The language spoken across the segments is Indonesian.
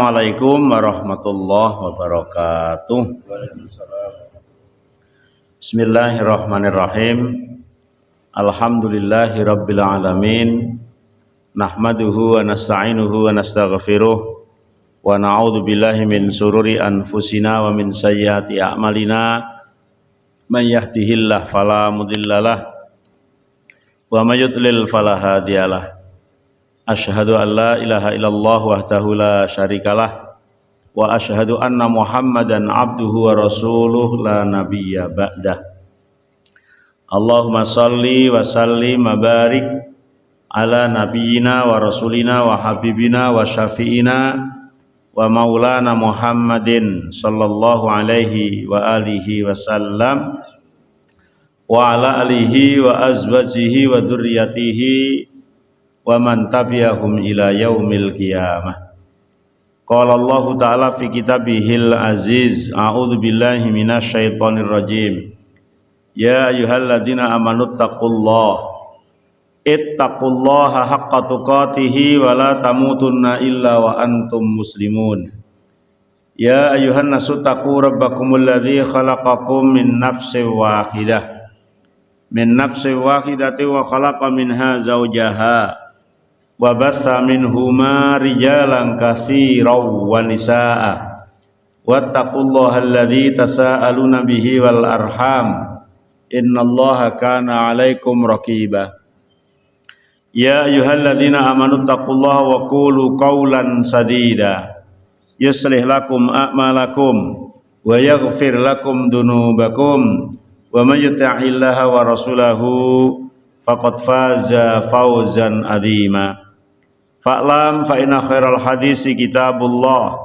Assalamualaikum warahmatullahi wabarakatuh. Bismillahirrahmanirrahim. Alhamdulillahi rabbil alamin. Nahmaduhu wa nasta'inuhu wa nastaghfiruh. Wa na'udzu billahi min sururi anfusina wa min sayyiati a'malina. Man yahdihillahu fala mudhillalah wa may yudlil fala hadiyalah. Asyhadu an la ilaha illallah wahdahu la syarikalah wa asyhadu anna Muhammadan abduhu wa rasuluh la nabiyya ba'dah. Allahumma salli wa sallim wa barik ala nabiyyina wa rasulina wa habibina wa syafi'ina wa maulana Muhammadin sallallahu alaihi wa alihi wasallam wa ala alihi wa azwajihi wa dzurriyyatihi wa man tabi'ahum ila yaumil qiyamah. Qala Allah Ta'ala fi kitabihil aziz, a'udzu billahi minasyaitonir rajim. Ya ayyuhalladzina amanu ittaqullaha haqqa tuqatih wa la tamutunna illa wa antum muslimun. Ya ayyuhan nasu taqu rabbakumul ladzi khalaqakum min nafsin wahidatin wa khalaqa minha zawjaha wa batha minhuma rijalan katsiran wa nisaa wattaqullaha alladzi tasaaluna bihi wal arham innallaha kana 'alaikum raqiba. Ya ayyuhalladzina amanu taqullaha wa qulu qawlan sadida yuslih lakum a'malakum wa yaghfir lakum dunubakum wa may yuti'illaha wa rasulahu faqad faza fawzan 'azima. Fa'lam fa inna khairal hadisi kitabullah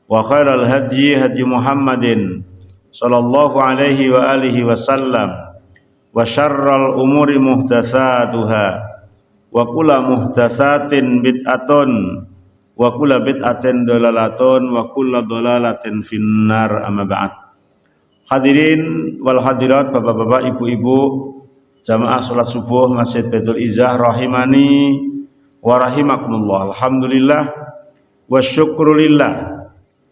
wa khairal hadyi hadyi Muhammadin sallallahu alaihi wa alihi wasallam wa syarral umuri muhdatsatuha wa kullu muhdatsatin bid'atun wa kullu bid'atin dhalalatun wa kullu dhalalatin finnar, amma ba'd. Hadirin wal hadirat, bapak-bapak, ibu-ibu, jamaah salat subuh Masjid Baitul Izzah rahimani wa rahimakumullah. Alhamdulillah wa syukrulillah,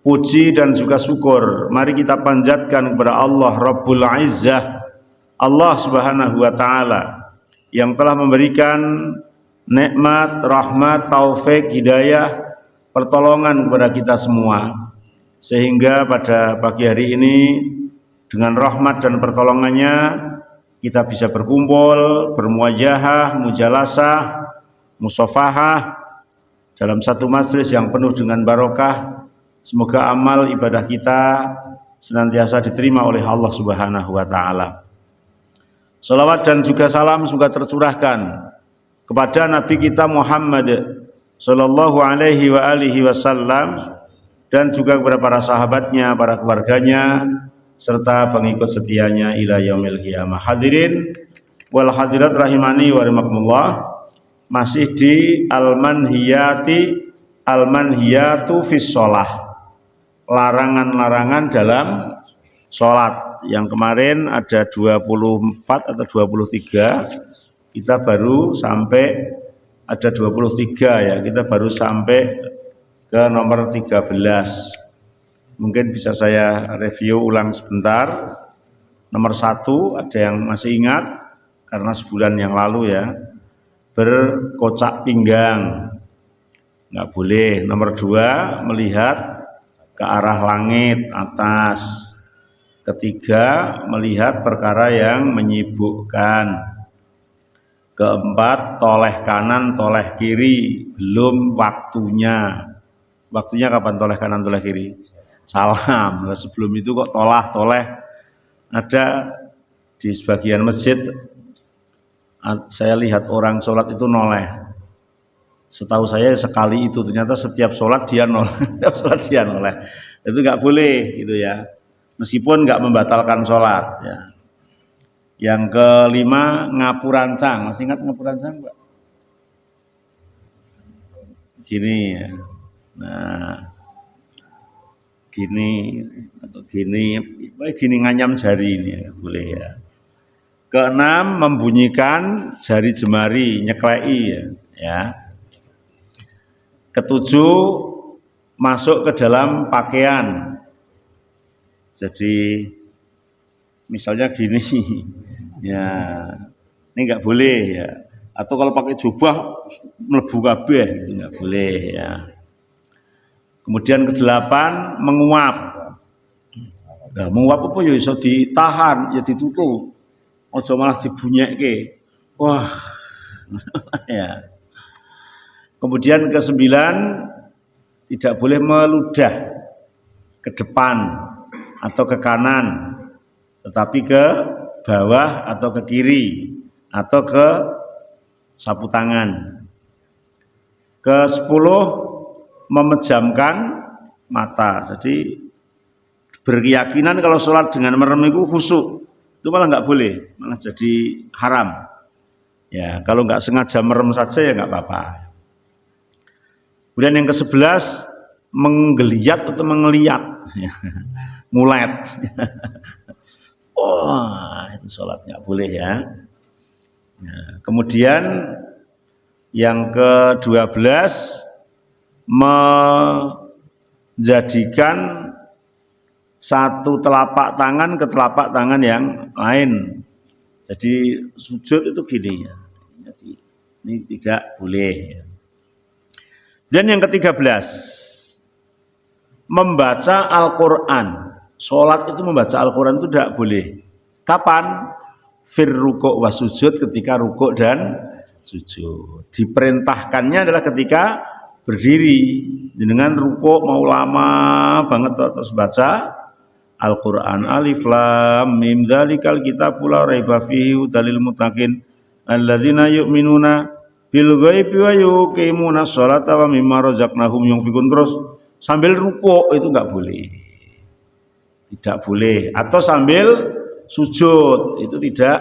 puji dan juga syukur mari kita panjatkan kepada Allah Rabbul Izzah, Allah Subhanahu wa taala yang telah memberikan nikmat, rahmat, taufik, hidayah, pertolongan kepada kita semua, sehingga pada pagi hari ini dengan rahmat dan pertolongannya kita bisa berkumpul, bermuajahah, mujalasah, musafahah dalam satu majelis yang penuh dengan barokah. Semoga amal ibadah kita senantiasa diterima oleh Allah Subhanahu wa taala. Salawat dan juga salam semoga tercurahkan kepada Nabi kita Muhammad sallallahu alaihi wa alihi wasallam dan juga kepada para sahabatnya, para keluarganya serta pengikut setianya ila yaumil qiyamah. Hadirin wal hadirat rahimani wa rahimakumullah, masih di al-manhiyatu fis shalah, larangan-larangan dalam sholat. Yang kemarin ada 24 atau 23, kita baru sampai ada 23 ya, kita baru sampai ke nomor 13. Mungkin bisa saya review ulang sebentar. Nomor 1 ada yang masih ingat karena sebulan yang lalu ya, berkocak pinggang nggak boleh. Nomor 2 melihat ke arah langit atas. Ketiga, melihat perkara yang menyibukkan. Keempat, toleh kanan, toleh kiri, belum waktunya. Waktunya kapan toleh kanan, toleh kiri? Salam. Sebelum itu kok toleh. Ada di sebagian masjid, saya lihat orang sholat itu noleh. Setahu saya sekali itu, ternyata setiap sholat dia noleh. Itu nggak boleh gitu ya, meskipun nggak membatalkan sholat ya. Yang kelima, ngapurancang. Masih ingat ngapurancang, Pak? Gini ya. Nah, gini atau gini nganyam jari ini ya, boleh ya. Keenam, membunyikan jari jemari, nyeklei ya. Ketujuh, masuk ke dalam pakaian. Jadi misalnya gini, ya ini nggak boleh ya. Atau kalau pakai jubah mlebu kabeh, itu nggak boleh ya. Kemudian kedelapan menguap. Nah, menguap apa ya iso ditahan, ya ditutup. Aja malah dibunyekke. Wah. Ya. Kemudian kesembilan tidak boleh meludah ke depan atau ke kanan, tetapi ke bawah atau ke kiri atau ke sapu tangan. Ke-10 memejamkan mata. Jadi berkeyakinan kalau sholat dengan merem itu khusyuk, itu malah nggak boleh, malah jadi haram. Ya, kalau nggak sengaja merem saja ya nggak apa-apa. Kemudian yang ke-11 menggeliat atau mengeliat, mulet. Wah, itu sholat nggak boleh ya. Nah, kemudian yang ke-12 menjadikan satu telapak tangan ke telapak tangan yang lain. Jadi sujud itu gini ya. Jadi, ini tidak boleh. Dan yang ke-13 membaca Al-Quran. Sholat itu membaca Al-Quran itu tidak boleh. Kapan? Fir rukuk wa sujud, ketika rukuk dan sujud. Diperintahkannya adalah ketika berdiri. Dengan rukuk mau lama banget terus baca Al-Quran. Alif lam mim dzalikal kitabul la raiba fihi hudalil muttaqin alladzina yu'minuna bil ghaibi wa yuqimuna sholata wa mimma razaqnahum yunfiqun. Terus sambil rukuk itu enggak boleh. Tidak boleh. Atau sambil sujud itu tidak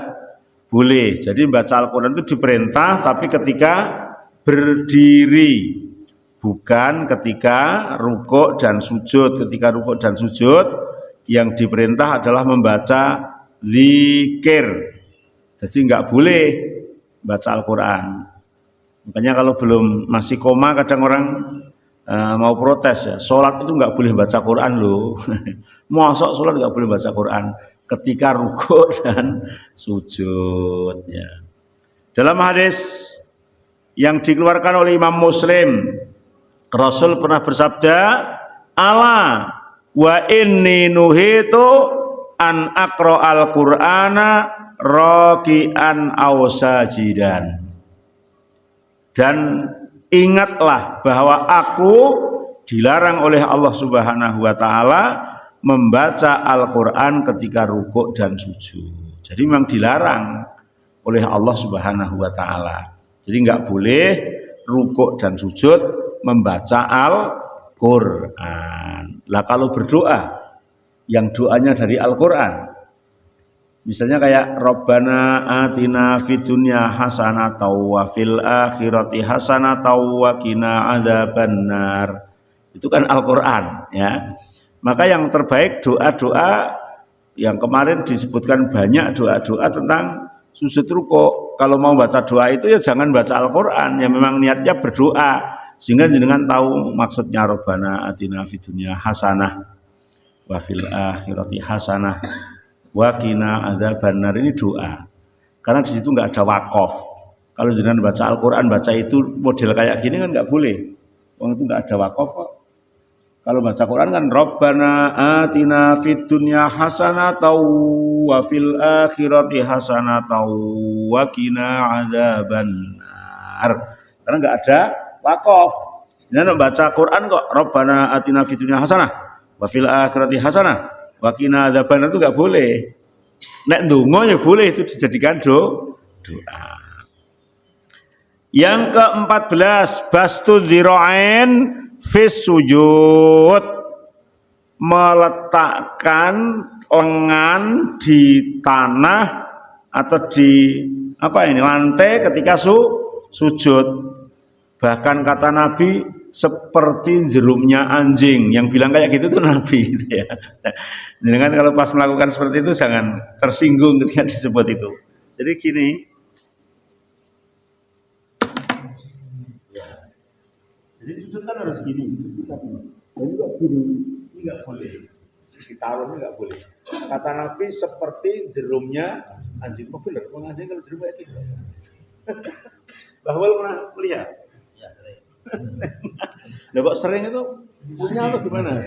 boleh. Jadi baca Al-Quran itu diperintah, tapi ketika berdiri, bukan ketika rukuk dan sujud. Ketika rukuk dan sujud yang diperintah adalah membaca zikir. Jadi nggak boleh baca Al-Quran. Makanya kalau belum masih koma kadang orang mau protes ya, sholat itu nggak boleh baca Quran loh. Mosok sholat nggak boleh baca Quran ketika rukuk dan sujud ya. Dalam hadis yang dikeluarkan oleh Imam Muslim, Rasul pernah bersabda, "Ala wa inni nuhitu an aqra al-Qur'ana raki'an aw sajidan." Dan ingatlah bahwa aku dilarang oleh Allah Subhanahu wa taala membaca Al-Quran ketika rukuk dan sujud. Jadi memang dilarang oleh Allah Subhanahu wa taala. Jadi nggak boleh rukuk dan sujud membaca Al-Quran. Lah kalau berdoa yang doanya dari Al-Quran, misalnya kayak Rabbana atina fid dunya hasanatan wa fil akhirati hasanatan wa qina adzabannar. Itu kan Al-Quran ya. Maka yang terbaik doa-doa yang kemarin disebutkan banyak doa-doa tentang sujud rukuk. Kalau mau baca doa itu ya jangan baca Al-Quran, ya memang niatnya berdoa. Sehingga jenengan tahu maksudnya Rabbana atina fid dunya hasanah wa fil akhirati hasanah wa qina adzabannar, ini doa. Karena di situ enggak ada wakaf. Kalau jenengan baca Al-Quran, baca itu model kayak gini kan enggak boleh. Wong itu enggak ada wakaf kok. Kalau baca Quran kan Rabbana atina fid dunya hasanatan wa fil akhirati hasanatan wa qina adzabannar. Karena enggak ada wakaf. Jangan baca Quran kok Rabbana atina fid dunya hasanah wa fil akhirati hasanah wa qina adzabannar, itu enggak boleh. Nek ndonga ya boleh, itu dijadikan doa. Yang ke-14 bastu dzira'ain fis sujud, meletakkan lengan di tanah atau di lantai ketika sujud. Bahkan kata Nabi seperti jerumnya anjing. Yang bilang kayak gitu tuh Nabi gitu ya. Jadi kan kalau pas melakukan seperti itu jangan tersinggung ketika disebut itu. Jadi gini, jadi sujud kan harus gini, bisa gini. Ini nggak gini, ini nggak boleh. Ditaruh ini nggak boleh. Kata Nabi seperti jerumnya anjing. Oh benar, anjing kalau jerum kayak gitu. Bahwa pernah melihat? Ya, Nah, kok sering itu punya atau gimana?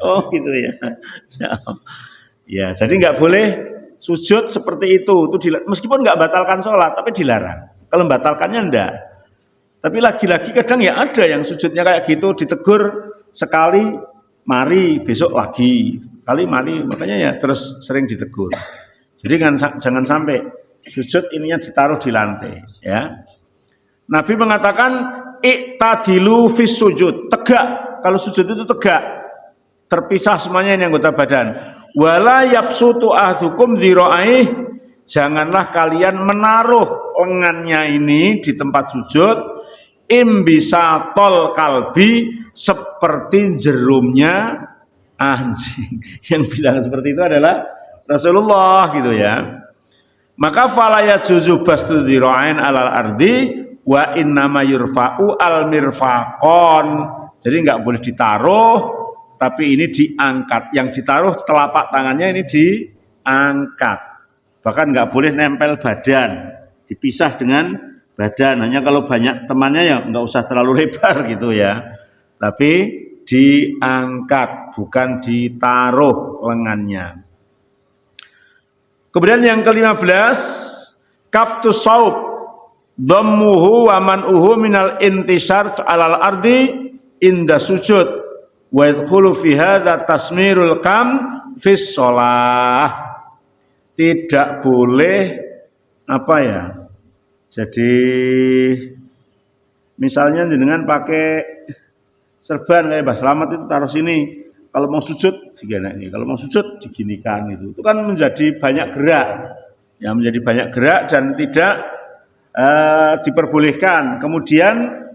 Oh gitu ya. Ya, jadi nggak boleh sujud seperti itu. Meskipun nggak batalkan sholat, tapi dilarang. Kalau batalkannya enggak. Tapi lagi-lagi kadang ya ada yang sujudnya kayak gitu, ditegur sekali, mari besok lagi, kali mari, makanya ya terus sering ditegur. Jadi jangan sampai sujud ininya ditaruh di lantai, ya. Nabi mengatakan iktadilu fis sujud, tegak. Kalau sujud itu tegak, terpisah semuanya ini anggota badan. Wala yabsutu ahdukum dzira'ih, janganlah kalian menaruh lengannya ini di tempat sujud imbisatol kalbi, seperti jerumnya anjing. Yang bilang seperti itu adalah Rasulullah gitu ya. Maka fala yajuzu bastu dzira'ain alal ardi wa innama yurfa'u al mirfaqon. Jadi enggak boleh ditaruh, tapi ini diangkat. Yang ditaruh telapak tangannya ini diangkat. Bahkan enggak boleh nempel badan, dipisah dengan badan. Hanya kalau banyak temannya ya enggak usah terlalu lebar gitu ya. Tapi diangkat, bukan ditaruh lengannya. Kemudian yang ke-15, kaftus saub dhammuhu wa man'uhu minal intisar alal ardi inda sujud wa yadkhulu fi hadza tasmirul kam fis shalah. Tidak boleh apa ya? Jadi misalnya dengan pakai serban kayak Mbah Slamet itu taruh sini. Kalau mau sujud digini, kalau mau sujud diginikan itu. Itu kan menjadi banyak gerak. Ya, menjadi banyak gerak dan tidak diperbolehkan. Kemudian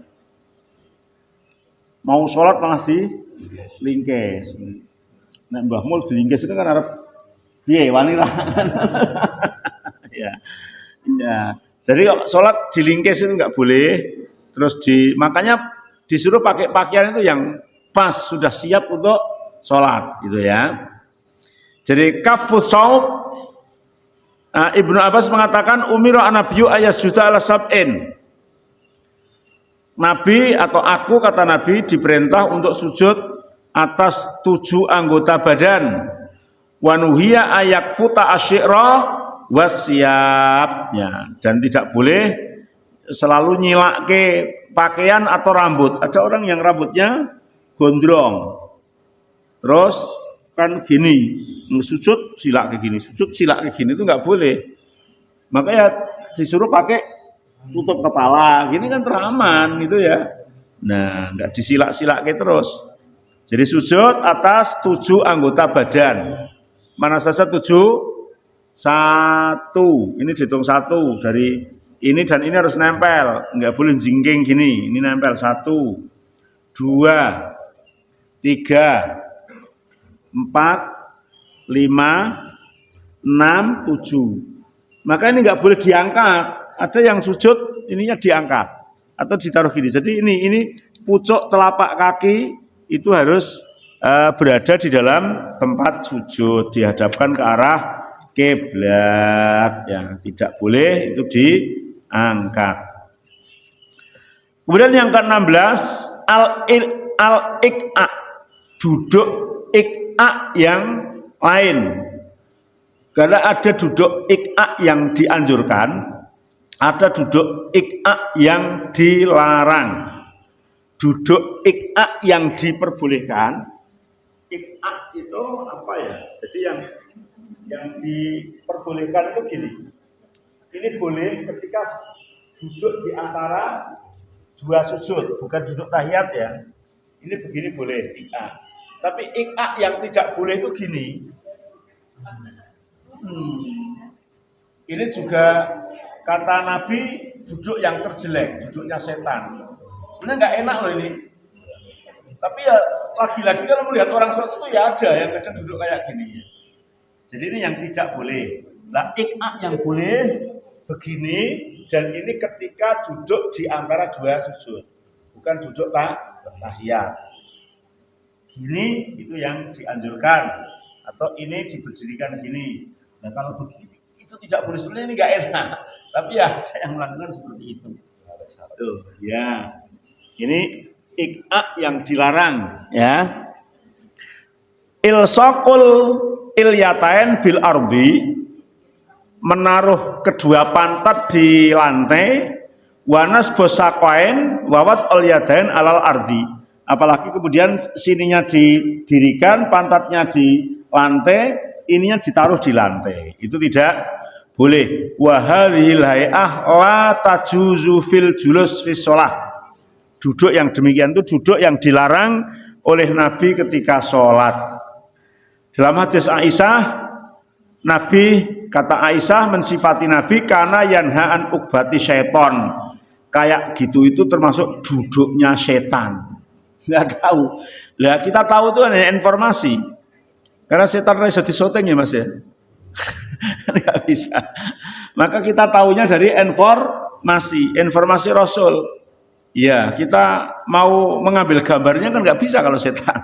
mau sholat malah dilingkes. Nek Mbah Mul dilingkes itu kan arep piye wani lah. Ya. Ya. Jadi kalau sholat dilingkes itu enggak boleh. Terus makanya disuruh pakai pakaian itu yang pas, sudah siap untuk sholat gitu ya. Jadi kafus saub, Ibnu Abbas mengatakan umira anabiyyu ayasjuda ala sab'in. Nabi atau aku kata Nabi diperintah untuk sujud atas 7 anggota badan. Wa nuhiya ayakfuta asy'ra wasyab, ya, dan tidak boleh selalu nyilake pakaian atau rambut. Ada orang yang rambutnya gondrong. Terus kan gini, sujud silak kayak gini, sujud silak kayak gini itu nggak boleh. Makanya disuruh pakai tutup kepala, gini kan teraman gitu ya. Nah, nggak disilak-silak kayak terus. Jadi sujud atas 7 anggota badan. Mana saja 7? 1. Ini dihitung 1 dari ini dan ini harus nempel, nggak boleh jingking gini. Ini nempel 1, 2, 3. 4, 5, 6, 7. Maka ini nggak boleh diangkat. Ada yang sujud ininya diangkat atau ditaruh gini. Jadi ini pucuk telapak kaki itu harus berada di dalam tempat sujud, dihadapkan ke arah kiblat. Ya, tidak boleh itu diangkat. Kemudian yang ke-16 al-iq'a, duduk iq'a yang lain. Karena ada duduk iq'a yang dianjurkan, ada duduk iq'a yang dilarang. Duduk iq'a yang diperbolehkan. Iq'a itu apa ya? Jadi yang diperbolehkan itu gini. Ini boleh ketika duduk di antara 2 sujud, bukan duduk tahiyat ya. Ini begini boleh iq'a. Tapi iq'a yang tidak boleh itu gini. Ini juga kata Nabi duduk yang terjelek, duduknya setan. Sebenarnya nggak enak loh ini. Tapi ya lagi-lagi kalau melihat orang sholat itu ya ada yang kadang duduk kayak gini. Jadi ini yang tidak boleh. Nah, iq'a yang boleh begini, dan ini ketika duduk di antara 2 sujud. bukan duduk tahiyat. Gini itu yang dianjurkan, atau ini diberdirikan gini. Nah kalau begini itu tidak boleh, sebenarnya ini nggak enak, tapi ya ada yang melakukan seperti itu. Tuh, ya. Ini ik'a yang dilarang, ya. Ilsaqul ilyatain bil ardi, menaruh kedua pantat di lantai, wanas bosaqain wawat olyadain alal ardi. Apalagi kemudian sininya didirikan, pantatnya di lantai, ininya ditaruh di lantai. Itu tidak boleh. Wa hadhil hay'ah la tajuzu fil julus fis shalah. Duduk yang demikian itu duduk yang dilarang oleh Nabi ketika sholat. Dalam hadis Aisyah, Nabi, kata Aisyah mensifati Nabi karena yanhaan ukbati syaiton. Kayak gitu itu termasuk duduknya setan. Nggak tahu. Lah kita tahu itu hanya informasi. Karena setan bisa disoteng ya Mas ya. Nggak bisa. Maka kita tahunya dari informasi Rasul. Ya, kita mau mengambil gambarnya kan nggak bisa kalau setan.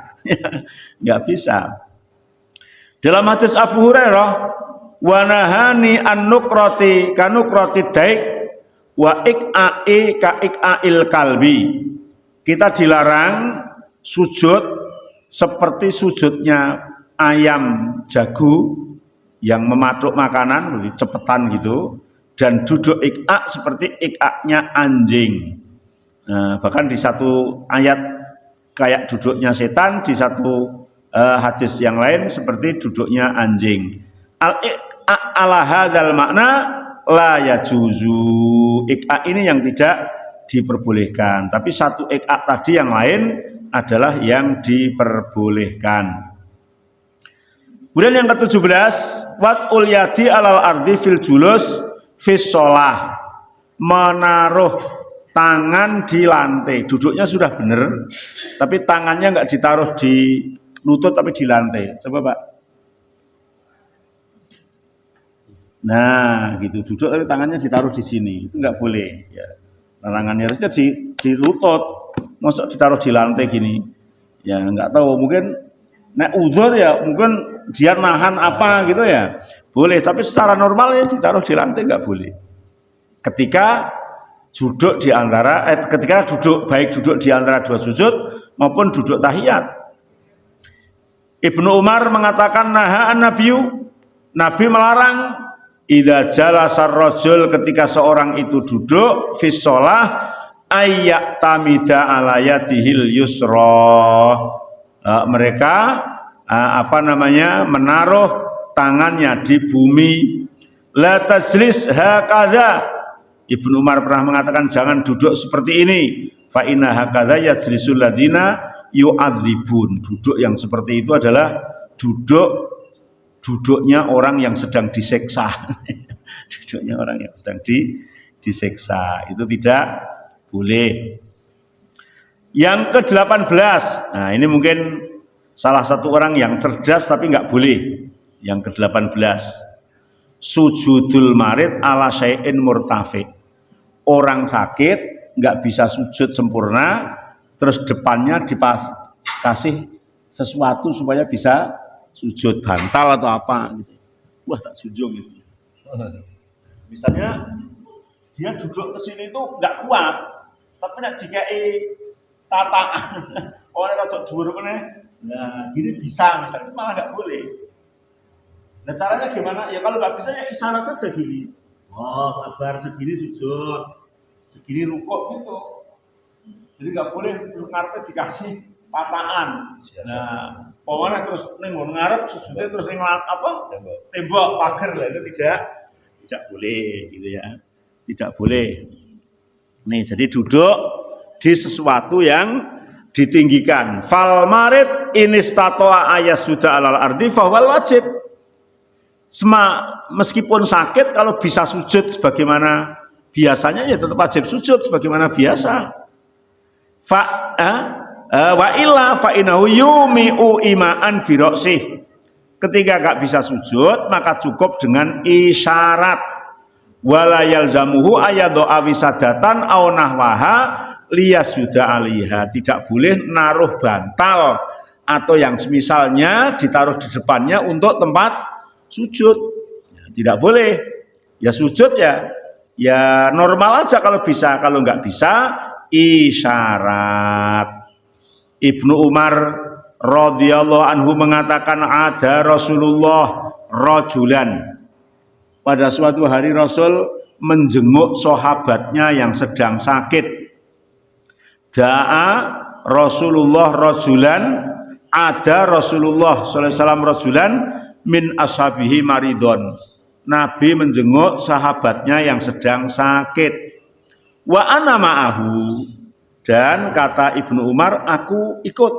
Nggak bisa. Dalam hadis Abu Hurairah, wa nahani an nukrati kanukrati daik wa ik'a'i ka ik'a'il kalbi. Kita dilarang sujud seperti sujudnya ayam jago yang mematuk makanan, cepetan gitu, dan duduk ik'a seperti ik'a'nya anjing. Nah, bahkan di satu ayat kayak duduknya setan, di satu hadis yang lain seperti duduknya anjing. Al-iqa ala hadzal makna la yajuzu. Iqa ini yang tidak diperbolehkan, tapi satu iqa tadi yang lain adalah yang diperbolehkan. Kemudian yang ke-17, watul yadi alal ardi fil julus fis shalah. Menaruh tangan di lantai, duduknya sudah benar, tapi tangannya nggak ditaruh di lutut tapi di lantai. Coba Pak. Nah, gitu duduk tapi tangannya ditaruh di sini, itu nggak boleh. Ya. Larangannya harusnya di lutut, masuk ditaruh di lantai gini. Ya nggak tahu, mungkin nek udzur ya, mungkin dia nahan apa gitu ya, boleh. Tapi secara normalnya ditaruh di lantai nggak boleh. Ketika duduk di antara ketika duduk, baik duduk di antara dua sujud maupun duduk tahiyat. Ibnu Umar mengatakan nahaan nabiyu, Nabi melarang idza jalasar rajul, ketika seorang itu duduk fi shalah ayyak tamida ala yadihil yusra. Mereka menaruh tangannya di bumi. La tajlis hakadha. Ibnu Umar pernah mengatakan jangan duduk seperti ini. Fa inna hakadha yajlisul ladzina yu'adzibun. Duduk yang seperti itu adalah duduknya orang yang sedang diseksa. Duduknya orang yang sedang diseksa. Itu tidak boleh. Yang ke-18. Nah, ini mungkin salah satu orang yang cerdas tapi nggak boleh. Yang ke-18. Sujudul marid ala syai'in murtafi. Orang sakit nggak bisa sujud sempurna, terus depannya dikasih sesuatu supaya bisa sujud, bantal atau apa gitu. Wah, tak sujud gitu. Misalnya dia duduk ke sini itu nggak kuat, tapi nak dikai tataan orang rada dhuwur meneh. Nah, gini bisa misalnya, malah nggak boleh. Nah, caranya gimana? Ya kalau nggak bisa ya isyarat saja gini. Oh, kabar segini sujud, segini rukuk gitu. Jadi nggak boleh ngarep dikasih pataan. Nah, pokoknya terus nengok ngarep sujudnya terus nengok apa? Tembok pagar lah, itu tidak boleh gitu ya. Tidak boleh. Nih, jadi duduk di sesuatu yang ditinggikan. Fal marid inistatoa ayasuda alal ardi fahwal wajib. Meskipun sakit, kalau bisa sujud sebagaimana biasanya ya tetap wajib sujud sebagaimana biasa. Wa illa fa innahu yumi'u ima'an bi ra'sih. Ketika gak bisa sujud, maka cukup dengan isyarat. Wala yalzamuhu ayadha wisadatan aw nahwaha liyasjuda 'alaiha, tidak boleh naruh bantal atau yang semisalnya ditaruh di depannya untuk tempat sujud. Tidak boleh. Ya sujud ya normal aja kalau bisa, kalau nggak bisa isyarat. Ibnu Umar radhiyallahu anhu mengatakan ada Rasulullah rajulan. Pada suatu hari Rasul menjenguk sahabatnya yang sedang sakit. Da'a Rasulullah rajulan, ada Rasulullah sallallahu alaihi wasallam rajulan min ashabihi maridon. Nabi menjenguk sahabatnya yang sedang sakit. Wa ana ma'ahu, dan kata Ibnu Umar, aku ikut,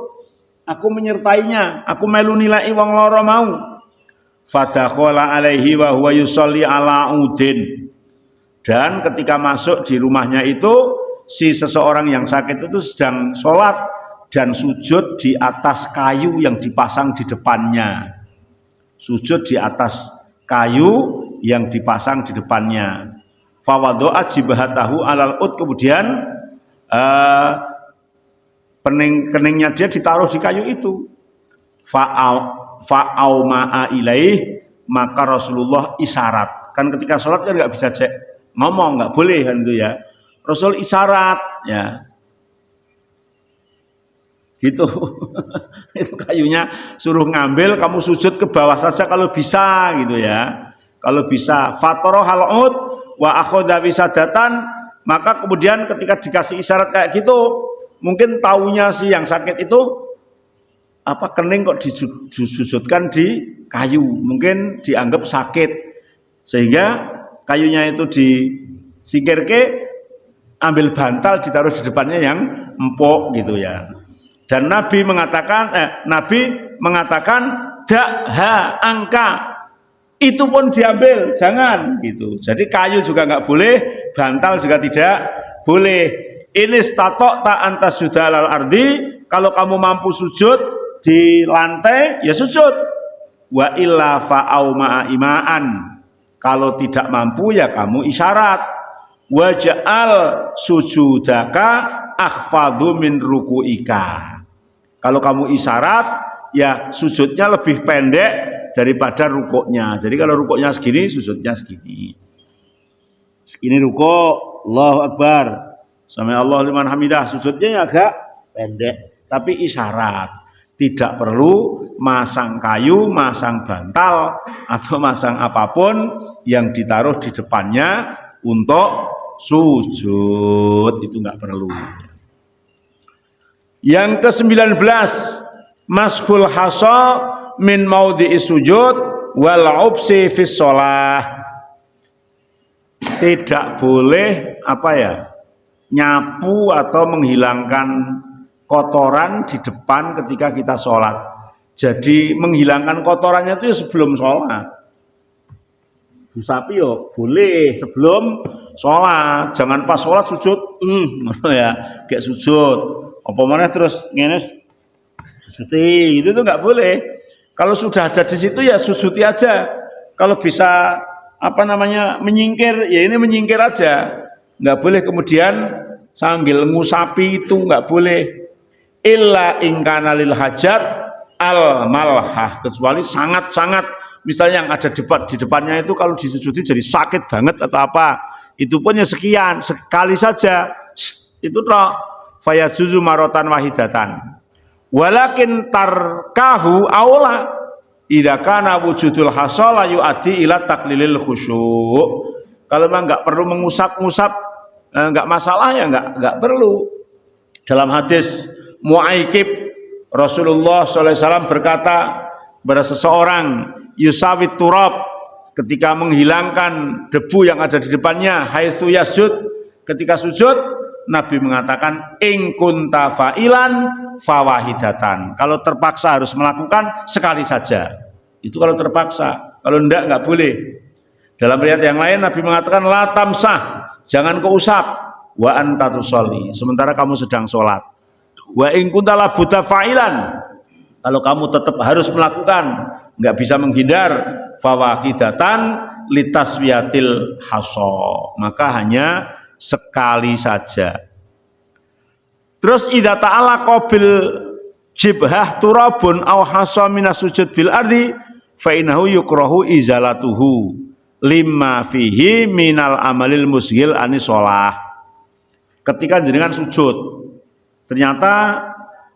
aku menyertainya, aku melu nilai wong loro mau. Fadakhala alaihi wa huwa yusolli ala udin, dan ketika masuk di rumahnya itu si seseorang yang sakit itu sedang sholat dan sujud di atas kayu yang dipasang di depannya. Sujud di atas kayu yang dipasang di depannya. Fawado'a jibahatahu alal ud, kemudian keningnya dia ditaruh di kayu itu. Fa'auma'a ilaih, maka Rasulullah isyarat. Kan ketika sholat kan nggak bisa ngomong, nggak boleh kan itu ya. Rasul isyarat ya. Gitu. Itu kayunya suruh ngambil, kamu sujud ke bawah saja kalau bisa gitu ya. Kalau bisa fatoro halud wa akhadha bisadatan, maka kemudian ketika dikasih isyarat kayak gitu, mungkin taunya si yang sakit itu apa kening kok disujudkan di kayu, mungkin dianggap sakit sehingga kayunya itu disingkirke, ambil bantal ditaruh di depannya yang empuk gitu ya. Dan Nabi mengatakan dakha angka, itu pun diambil, jangan gitu. Jadi kayu juga nggak boleh, bantal juga tidak boleh. Ini statok tak antas sudah alal ardi, kalau kamu mampu sujud di lantai ya sujud. Wa illa fa'au ma'imaan, kalau tidak mampu ya kamu isyarat. Waja'al sujudaka akhfadhu min ruku'ika, kalau kamu isyarat ya sujudnya lebih pendek daripada rukuknya. Jadi kalau rukuknya segini, sujudnya segini. Segini rukuk, Allahu Akbar, sami Allahu liman hamidah, sujudnya agak pendek, tapi isyarat. Tidak perlu masang kayu, masang bantal, atau masang apapun yang ditaruh di depannya untuk sujud, itu nggak perlu. Yang ke-19, mashul hasa min maudhi'i sujud wal ubsi fis shalah. Tidak boleh nyapu atau menghilangkan kotoran di depan ketika kita sholat. Jadi menghilangkan kotorannya itu sebelum sholat. Sapi yo boleh sebelum sholat, jangan pas sholat sujud, ya kayak sujud. Apa mana terus ngene susuti, itu tuh nggak boleh. Kalau sudah ada di situ ya susuti aja. Kalau bisa menyingkir, ya ini menyingkir aja. Nggak boleh kemudian sambil ngusapi, itu nggak boleh. Illa ingkana lil hajat al malhah, kecuali sangat-sangat misalnya yang ada di depannya itu kalau disusuti jadi sakit banget atau apa, itu pun ya sekian, sekali saja, itu toh. Fayajuzu marotan wahidatan. Walakin tarkahu aula idza kana wujudul hasal yu'addi ila taklilil khusyuk. Kalau memang enggak perlu mengusap-ngusap, enggak masalah ya enggak perlu. Dalam hadis Mu'aikib, Rasulullah sallallahu alaihi wasallam berkata kepada seseorang, yusawit turab, ketika menghilangkan debu yang ada di depannya, haitsu yasjud, ketika sujud, Nabi mengatakan in kunta fa'ilan fawahidatan. Kalau terpaksa harus melakukan, sekali saja. Itu kalau terpaksa. Kalau enggak boleh. Dalam riwayat yang lain Nabi mengatakan la tamsah, jangan kau usap, wa anta tusolli, sementara kamu sedang sholat. Wa in kunta la buta fa'ilan, kalau kamu tetap harus melakukan, enggak bisa menghindar, fawahidatan litaswiyatil haso, maka hanya sekali saja. Terus idza ta'ala qabil jibhah turabun aw hasa minas sujud bil ardi fa innahu yukrahu izalatuhu lima fihi minal amalil musghil anisolah. Ketika jenengan sujud, ternyata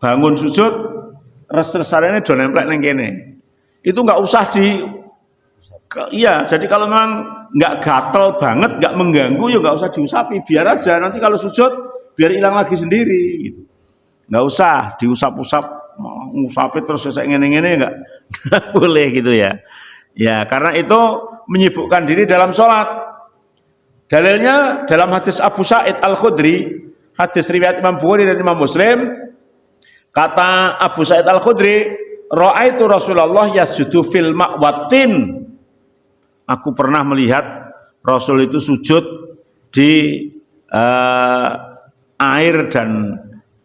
bangun sujud res-resane do nemplek ning kene. Itu enggak usah iya, jadi kalau memang enggak gatel banget, enggak mengganggu ya enggak usah diusapi, biar aja nanti kalau sujud biar hilang lagi sendiri gitu. Enggak usah diusap-usap, ngusapin terus saya ngene-ngene enggak boleh gitu ya. Ya, karena itu menyibukkan diri dalam sholat. Dalilnya dalam hadis Abu Sa'id Al-Khudri, hadis riwayat Imam Bukhari dan Imam Muslim, kata Abu Sa'id Al-Khudri, ra'aitu Rasulullah yasjudu fil ma'watin. Aku pernah melihat Rasul itu sujud di air dan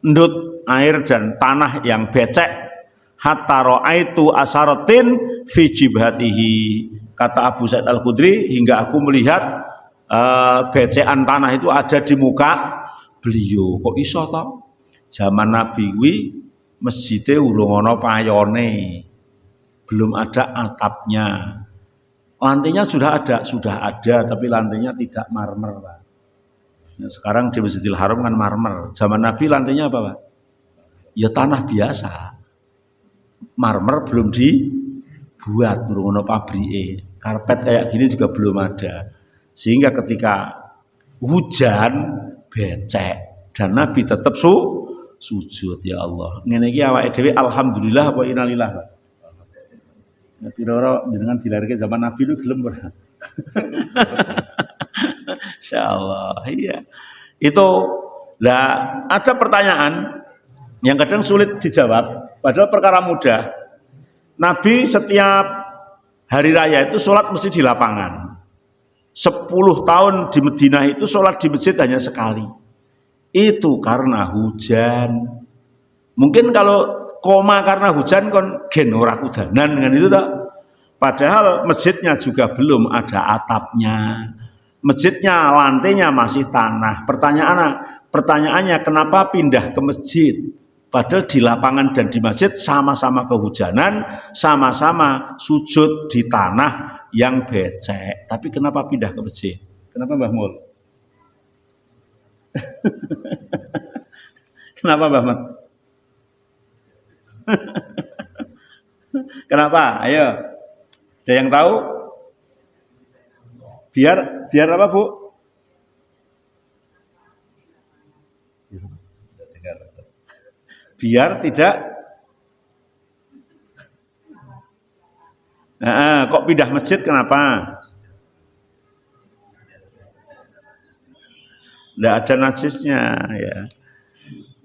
ndut, air dan tanah yang becek. Hatta ra'aitu asaratin fi jibhatihi. Kata Abu Sa'id Al-Khudri, hingga aku melihat becekan tanah itu ada di muka beliau. Kok iso toh? Zaman Nabi kuwi masjidnya urung ana payone. Belum ada atapnya. Lantainya sudah ada, tapi lantainya tidak marmer, Pak. Nah, sekarang di Masjidil Haram kan marmer. Zaman Nabi lantainya apa, Pak? Ya tanah biasa. Marmer belum dibuat, belum ada pabrike. Karpet kayak gini juga belum ada. Sehingga ketika hujan becek dan Nabi tetap sujud, ya Allah. Ngene iki awake dhewe alhamdulillah apa innalillah, Pak. Ya pira-pira jenengan dilarike zaman Nabi lu gelem ora? Insyaallah. Iya. Itu lah ada pertanyaan yang kadang sulit dijawab, padahal perkara mudah. Nabi setiap hari raya itu sholat mesti di lapangan. 10 tahun di Madinah itu sholat di masjid hanya sekali. Itu karena hujan. Mungkin kalau koma karena hujan kon gen ora kudanan dengan itu tak. Padahal masjidnya juga belum ada atapnya. Masjidnya lantainya masih tanah. Pertanyaannya kenapa pindah ke masjid? Padahal di lapangan dan di masjid sama-sama kehujanan, sama-sama sujud di tanah yang becek. Tapi kenapa pindah ke masjid? Kenapa Mbah Mul? Kenapa Mbah Mat? Kenapa? Ayo. Ada yang tahu? Biar apa, Bu? Biar tidak kok pindah masjid kenapa? Tidak ada najisnya ya.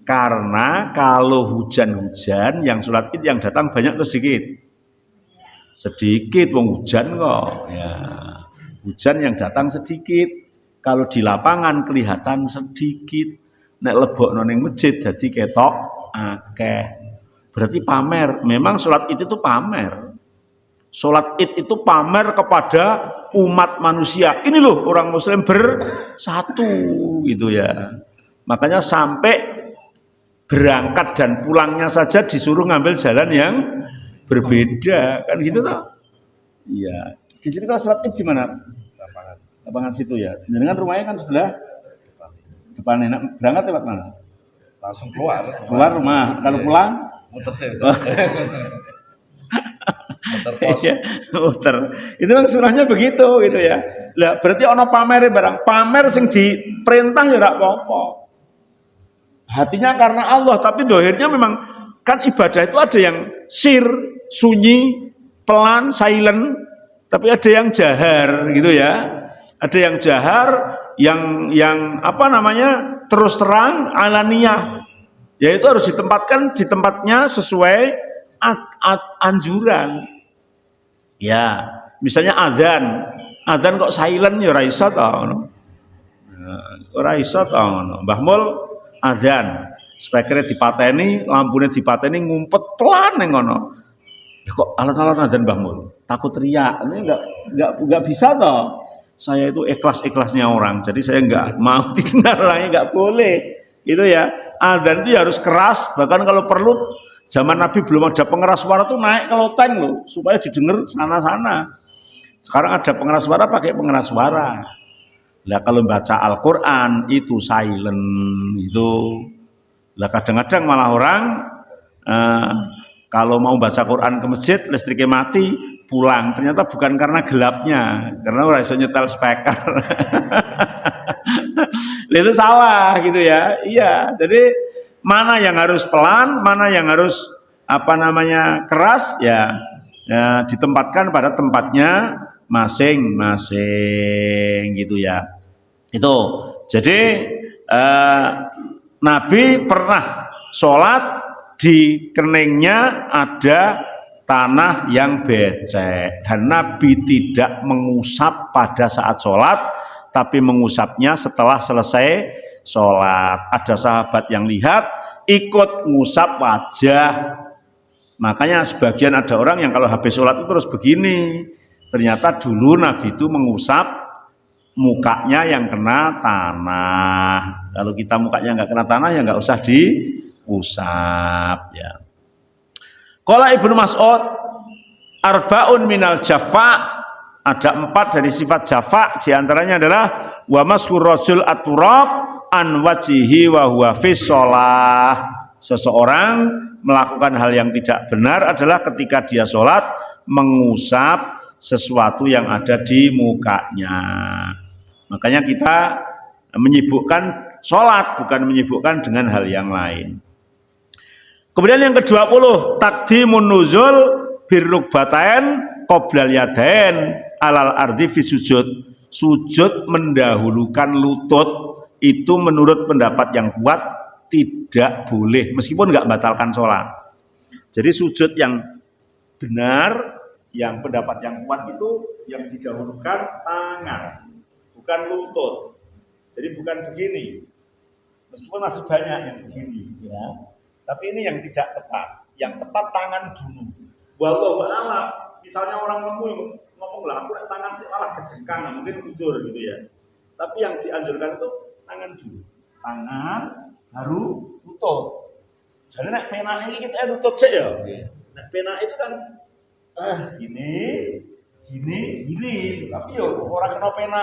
Karena kalau hujan-hujan yang sholat id yang datang banyak atau sedikit? Sedikit, wong hujan kok ya. Hujan yang datang sedikit. Kalau di lapangan kelihatan sedikit. Nek lebokno ning masjid dadi ketok akeh. Berarti pamer. Memang sholat id itu pamer. Sholat id itu pamer kepada umat manusia. Ini loh orang muslim bersatu gitu ya. Makanya sampai berangkat dan pulangnya saja disuruh ngambil jalan yang berbeda. Kan gitu toh? Iya. Di sini kalau sholat id di mana? Lapangan situ ya. Dengan rumahnya kan sebelah depan enak. Berangkat lewat mana? Langsung keluar rumah. Kalau pulang muter sih. Muter pos. Muter. Itu kan surahnya begitu gitu ya. Lah berarti ono pamer barang. Pamer sing diperintah ya ora apa-apa. Hatinya karena Allah, tapi dohirnya memang kan ibadah itu ada yang sunyi, pelan, silent, tapi ada yang jahar gitu ya. Ada yang jahar, yang apa namanya terus terang alaniyah, yaitu harus ditempatkan di tempatnya sesuai anjuran. Ya, misalnya adzan kok silent ya ora iso to ngono. Ora iso to ngono. Mbah Mul adzan, speakernya dipateni, lampunya dipateni ngumpet pelan ning ngono. Ya kok alon-alon adzan Mbah Mul? Takut riak. Ini enggak bisa toh. Saya itu ikhlas-ikhlasnya orang, jadi saya nggak mau didengar orangnya, nggak boleh, gitu ya. adzan itu harus keras, bahkan kalau perlu zaman Nabi belum ada pengeras suara tuh naik ke loteng loh supaya didengar sana-sana. Sekarang ada pengeras suara, pakai pengeras suara. Lah kalau baca Al-Qur'an itu silent itu. Lah kadang-kadang malah orang kalau mau baca Quran ke masjid listriknya mati, pulang ternyata bukan karena gelapnya, karena ora iso nyetel speaker. Itu salah gitu ya. Iya, jadi mana yang harus pelan, mana yang harus keras ya, ditempatkan pada tempatnya masing-masing gitu ya. Itu. Jadi Nabi pernah sholat di keningnya ada tanah yang becek dan Nabi tidak mengusap pada saat sholat, tapi mengusapnya setelah selesai sholat. Ada sahabat yang lihat ikut ngusap wajah, makanya sebagian ada orang yang kalau habis sholat itu terus begini. Ternyata dulu Nabi itu mengusap mukanya yang kena tanah. Kalau kita mukanya nggak kena tanah ya nggak usah diusap ya. Qala Ibnu Mas'ud arbaun minal jafa, ada 4 dari sifat jafa, diantaranya adalah wa maskur rajul aturab an wajihi wa huwa fis shalah. Seseorang melakukan hal yang tidak benar adalah ketika dia sholat mengusap sesuatu yang ada di mukanya. Makanya kita menyibukkan sholat, bukan menyibukkan dengan hal yang lain. Kemudian yang ke-20, taqdimun nuzul birrukbatain qoblal yadain alal ardi fi sujud. Sujud mendahulukan lutut itu menurut pendapat yang kuat tidak boleh, meskipun nggak batalkan sholat. Jadi sujud yang benar, yang pendapat yang kuat itu yang didahulukan tangan, bukan lutut. Jadi bukan begini, meskipun masih banyak yang begini ya. Tapi ini yang tidak tepat. Yang tepat tangan dulu. Wallahu a'lam. Misalnya orang ngomong lah, aku tangan sih malah kejengkang, mungkin tidur gitu ya. Tapi yang dianjurkan itu tangan dulu. Tangan baru lutut. Jadi nek pena ini kita lutut sih ya. Nek pena itu kan gini. Tapi yo orang kena pena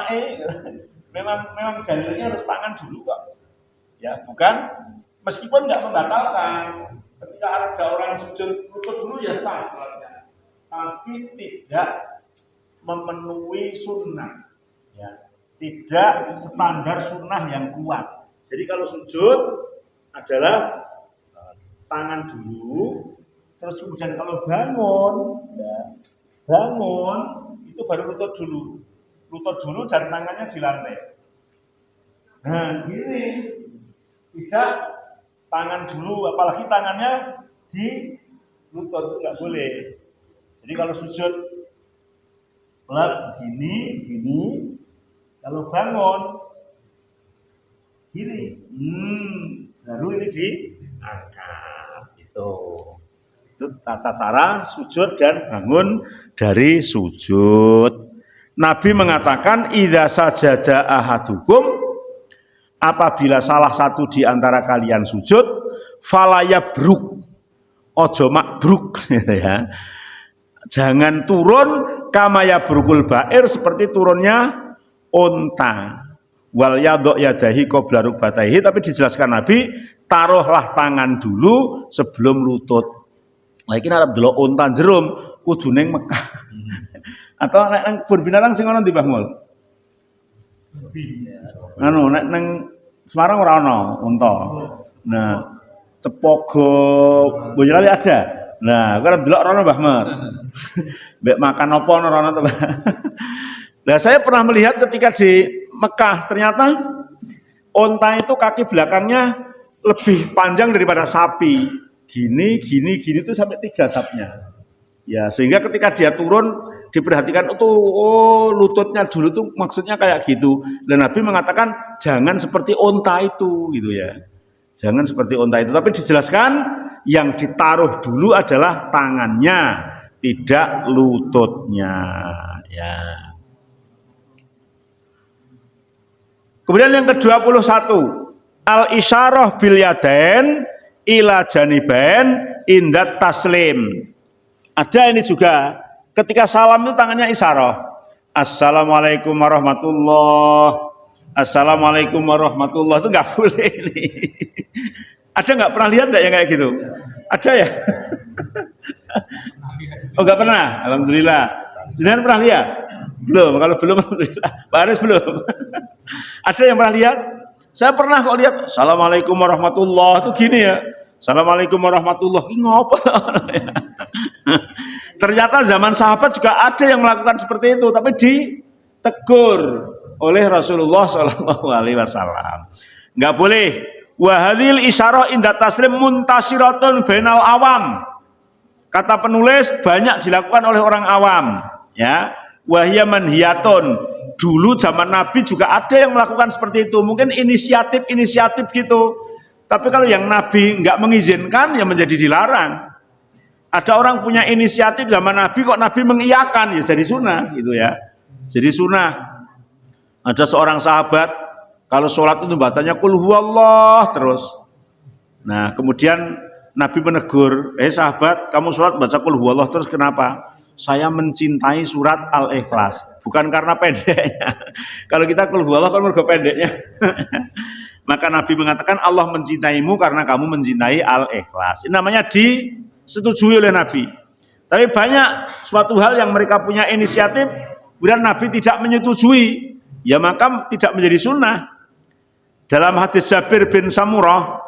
memang dalilnya harus tangan dulu kok. Ya, bukan meskipun nggak membatalkan. Ketika ada orang sujud lutut dulu ya sah, tapi tidak memenuhi sunnah, ya, tidak standar sunnah yang kuat. Jadi kalau sujud adalah tangan dulu, terus kemudian kalau bangun, ya, bangun itu baru lutut dulu dan tangannya di lantai. Nah, gini. Tidak tangan dulu, apalagi tangannya di lutut itu nggak boleh. Jadi kalau sujud pelat gini, kalau bangun gini, baru ini diangkat. Itu tata cara sujud dan bangun dari sujud. Nabi mengatakan idza sajada ahadukum, apabila salah satu di antara kalian sujud, falayabruk, ojo makbruk, ya. Jangan turun kamaya brukul bair, seperti turunnya unta. Wal yadok yadahi qabla rukbatayhi, tapi dijelaskan Nabi, taruhlah tangan dulu sebelum lutut. Lagi arep delok unta jerum, kudu ning Mekah. Atau nek binatang sing ana ndi Mbah Mul? Anu nek nang Semarang ora ana unta. Nah, Cepogo Boyolali ada. Nah, aku arep delok rono Mbah Mat. Mbek makan apa rono to. Nah, saya pernah melihat ketika di Mekah, ternyata unta itu kaki belakangnya lebih panjang daripada sapi. Gini itu sampai 3 sapnya. Ya, sehingga ketika dia turun diperhatikan lututnya dulu tuh maksudnya kayak gitu. Dan Nabi mengatakan jangan seperti unta itu gitu ya. Jangan seperti unta itu, tapi dijelaskan yang ditaruh dulu adalah tangannya, tidak lututnya ya. Kemudian yang ke-21, al isyarah bil yadain ila janibain indat taslim. Ada ini juga ketika salam itu tangannya isyarah. Assalamualaikum warahmatullahi. Assalamualaikum warahmatullahi itu nggak boleh ini. Ada nggak pernah lihat nggak yang kayak gitu? Ada ya? Oh nggak pernah. Alhamdulillah. Jangan pernah lihat? Belum. Kalau belum, alhamdulillah. Pak Aris belum. Ada yang pernah lihat? Saya pernah kok lihat. Assalamualaikum warahmatullahi itu gini ya. Assalamualaikum warahmatullahi. Ini ngapa? Ternyata zaman sahabat juga ada yang melakukan seperti itu, tapi ditegur oleh Rasulullah SAW. Nggak boleh. Wahadil isyarah inda taslim muntasiratun bainal awam. Kata penulis banyak dilakukan oleh orang awam. Ya, wahya manhiyatun. Dulu zaman Nabi juga ada yang melakukan seperti itu. Mungkin inisiatif gitu. Tapi kalau yang Nabi nggak mengizinkan, ya menjadi dilarang. Ada orang punya inisiatif zaman Nabi, kok Nabi mengiyakan, ya jadi sunnah gitu ya. Jadi sunnah. Ada seorang sahabat kalau sholat itu bacanya qul huwallah terus. Nah kemudian Nabi menegur, sahabat, kamu sholat baca qul huwallah terus kenapa? Saya mencintai surat Al-Ikhlas, bukan karena pendeknya. Kalau kita qul huwallah kan mergo pendeknya. Maka Nabi mengatakan Allah mencintaimu karena kamu mencintai Al-Ikhlas. Ini namanya disetujui oleh Nabi. Tapi banyak suatu hal yang mereka punya inisiatif, kemudian Nabi tidak menyetujui, ya maka tidak menjadi sunnah. Dalam hadis Jabir bin Samurah,